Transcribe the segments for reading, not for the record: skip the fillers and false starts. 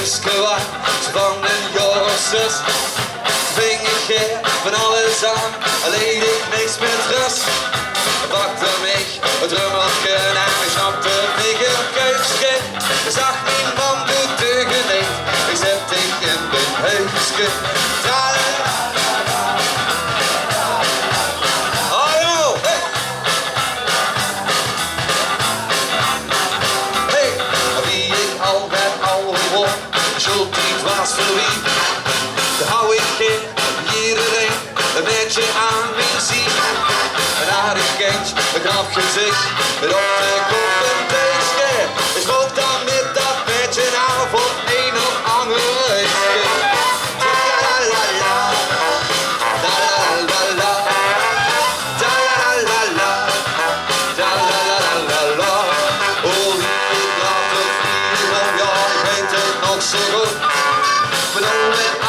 huisje was van een Jozef. Ving ik van alles aan, alleen ik niks met rust. Pakte mich het rummelke en ik snapte mich een keusje. Ik zag mijn man goed tegenin, ik zet ik in mijn huisje. Schuld niet was voor wie, dan hou ik iedereen een beetje aan wie zien. Een aardig kindje, een knap gezicht, met op de kop een beestje. Ik schoot dan met dat beetje nou voor een of ander leesje.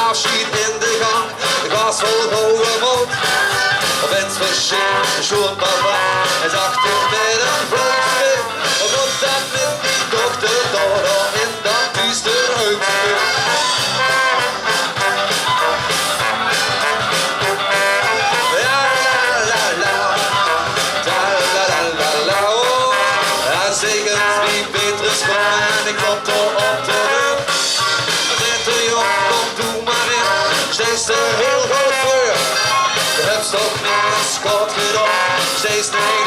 Afschied in de gang, ik was vol hoge moed. Op het verschil, de schoen papa, en zag ik met een vlootje. Op dat met die dochter Dora in dat duister huisje. Ja la la, da la la la la, oh. En zeker wie beter is gewoon en ik klopte op de deur. Steeds te heel groot voor. Je hebt toch niet een schot gedaan. Steeds te